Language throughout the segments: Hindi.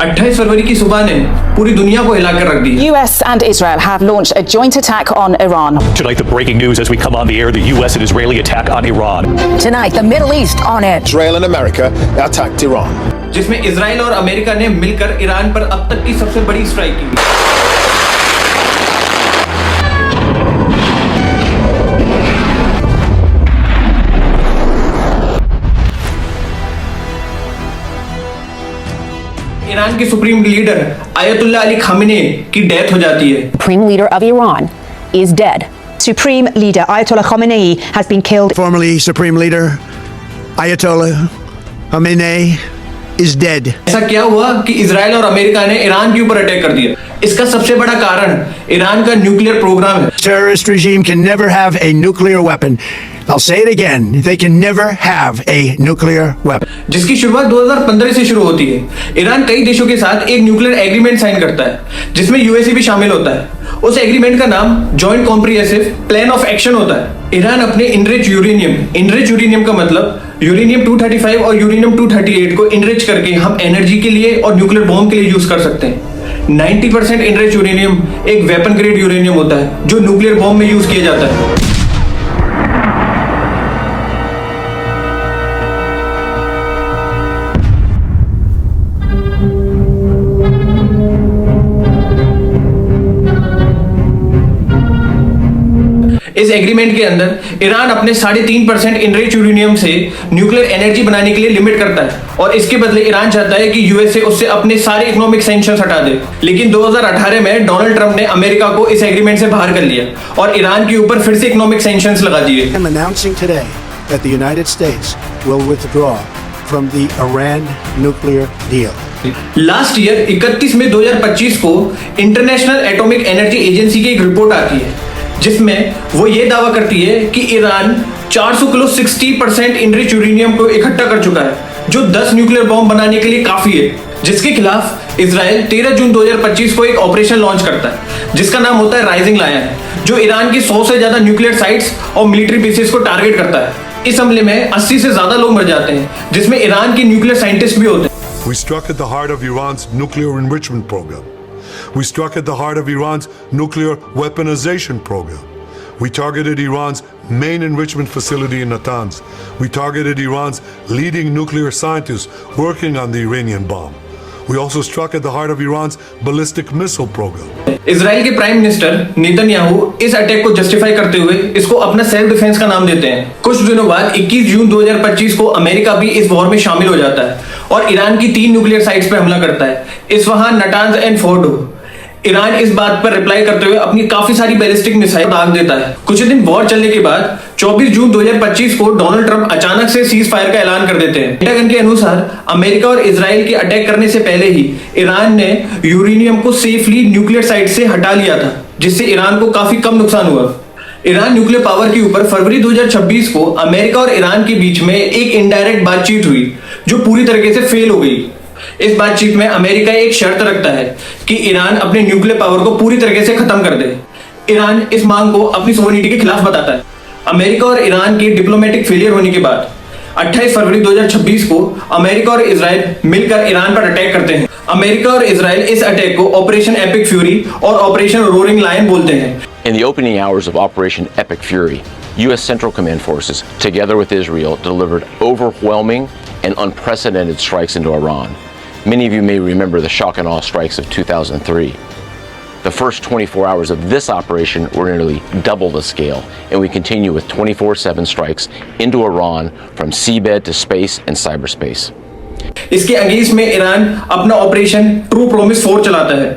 28 फरवरी की सुबह ने पूरी दुनिया को हिलाकर रख दी। US and Israel have launched a joint attack on Iran. Tonight, the breaking news as we come on the air, the US and Israeli attack on Iran. Tonight, the Middle East on edge. Israel and America attacked Iran. जिसमें इजराइल और अमेरिका ने मिलकर ईरान पर अब तक की सबसे बड़ी स्ट्राइक की। ईरान के supreme leader Ayatollah Ali Khamenei की डेथ हो जाती है। Supreme leader of Iran is dead. Supreme leader Ayatollah Khamenei has been killed. Formerly Supreme Leader Ayatollah Khamenei is dead. ऐसा क्या हुआ कि इजराइल और अमेरिका ने ईरान के ऊपर अटैक कर दिया? इसका सबसे बड़ा कारण ईरान का न्यूक्लियर प्रोग्राम है। Terrorist regime can never have a nuclear weapon. I'll say it again. They can never have a nuclear weapon. जिसकी शुरुआत 2015 से शुरू होती है। ईरान कई देशों के साथ एक न्यूक्लियर एग्रीमेंट साइन करता है, जिसमें यूएसए भी शामिल होता है। उस एग्रीमेंट का नाम joint comprehensive plan of action होता है। ईरान अपने इनरिच यूरेनियम का मतलब यूरेनियम 235 और यूरेनियम 238 को इनरिच करके हम एनर्जी के लिए और न्यूक्लियर बॉम्ब के लिए यूज कर सकते हैं। 90% इनरिच यूरेनियम एक वेपन ग्रेड यूरेनियम होता है, जो न्यूक्लियर बॉम्ब में यूज किया जाता है। इस एग्रीमेंट के अंदर ईरान अपने 3.5% इनरिच यूरेनियम से न्यूक्लियर एनर्जी बनाने के लिए लिमिट करता है, और इसके बदले ईरान चाहता है कि यूएसए उससे अपने सारे इकोनॉमिक सैंक्शंस हटा दे। लेकिन 2018 में डोनाल्ड ट्रंप ने अमेरिका को इस एग्रीमेंट से बाहर कर लिया और ईरान के ऊपर फिर से इकोनॉमिक सैंक्शंस लगा दिए। I'm announcing today that the United States will withdraw from the Iran nuclear deal. Last year 31 मई 2025 को इंटरनेशनल एटॉमिक एनर्जी एजेंसी की एक रिपोर्ट आती है, जिसमें वो ये दावा करती है कि ईरान 400 किलो 60% इनरिच यूरेनियम को इकट्ठा कर चुका है, जो 10 न्यूक्लियर बॉम्ब बनाने के लिए काफी है। जिसके खिलाफ इजराइल 13 जून 2025 को एक ऑपरेशन लॉन्च करता है, जिसका नाम होता है राइजिंग लायन, जो ईरान की 100 से ज्यादा न्यूक्लियर साइट्स और मिलिट्री बेसिस को टारगेट करता है। इस हमले में 80 से ज्यादा लोग मर जाते हैं, जिसमें ईरान के न्यूक्लियर साइंटिस्ट भी होते हैं। We struck at the heart of Iran's nuclear enrichment program. We struck at the heart of Iran's nuclear weaponization program. We targeted Iran's main enrichment facility in Natanz. We targeted Iran's leading nuclear scientists working on the Iranian bomb. We also struck at the heart of Iran's ballistic missile program. Israel के प्राइम मिनिस्टर नेतन्याहू इस अटैक को जस्टिफाई करते हुए इसको अपना सेल्फ डिफेंस का नाम देते हैं। कुछ दिनों बाद 21 जून 2025 को अमेरिका भी इस वॉर में शामिल हो जाता है और ईरान की 3 न्यूक्लियर साइट्स पे हमला करता है, इस्फहान, नटांज एंड फोर्डो। ईरान इस बात पर रिप्लाई करते हुए अपनी काफी सारी बैलिस्टिक मिसाइल दाग देता है। कुछ दिन वॉर चलने के बाद 24 जून 2025 को डोनाल्ड ट्रंप अचानक से सीज फायर का ऐलान कर देते हैं। पेंटागन के अनुसार अमेरिका और इजराइल के अटैक करने से पहले ही ईरान ने यूरेनियम को सेफली न्यूक्लियर साइट से हटा लिया था, जिससे ईरान को काफी कम नुकसान हुआ। ईरान न्यूक्लियर पावर के ऊपर फरवरी 2026 को अमेरिका और ईरान के बीच में एक इनडायरेक्ट बातचीत हुई, जो पूरी तरीके से फेल हो गई। इस बातचीत में अमेरिका एक शर्त रखता है कि ईरान अपने न्यूक्लियर पावर को पूरी तरीके से खत्म कर दे। ईरान इस मांग को अपनी सोवरेनिटी के खिलाफ बताता है। अमेरिका और ईरान के डिप्लोमेटिक फेलियर होने के बाद 28 फरवरी 2026 को अमेरिका और इजराइल मिलकर ईरान पर अटैक करते हैं। अमेरिका और इजराइल इस अटैक को ऑपरेशन एपिक फ्यूरी और ऑपरेशन रोरिंग लायन बोलते हैं। In the opening hours of Operation Epic Fury, U.S. Central Command forces, together with Israel, delivered overwhelming and unprecedented strikes into Iran. Many of you may remember the shock and awe strikes of 2003. The first 24 hours of this operation were nearly double the scale, and we continue with 24/7 strikes into Iran from seabed to space and cyberspace. इसके अगेंस्ट में ईरान अपना ऑपरेशन ट्रू प्रॉमिस 4 चलाता है।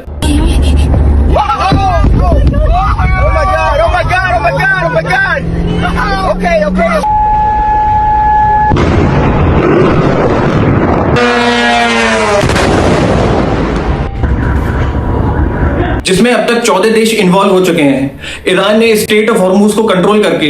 जिसमें अब तक 14 देश इन्वॉल्व हो चुके हैं। ईरान ने स्टेट ऑफ हॉर्मुज को कंट्रोल करके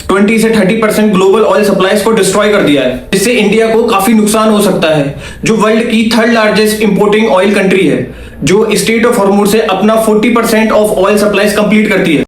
20 से 30% ग्लोबल ऑयल सप्लाईज को डिस्ट्रॉय कर दिया है, जिससे इंडिया को काफी नुकसान हो सकता है, जो वर्ल्ड की 3rd largest importing oil country है, जो स्टेट ऑफ हॉर्मुज से अपना 40% ऑफ ऑयल सप्लाईज कंप्लीट करती है।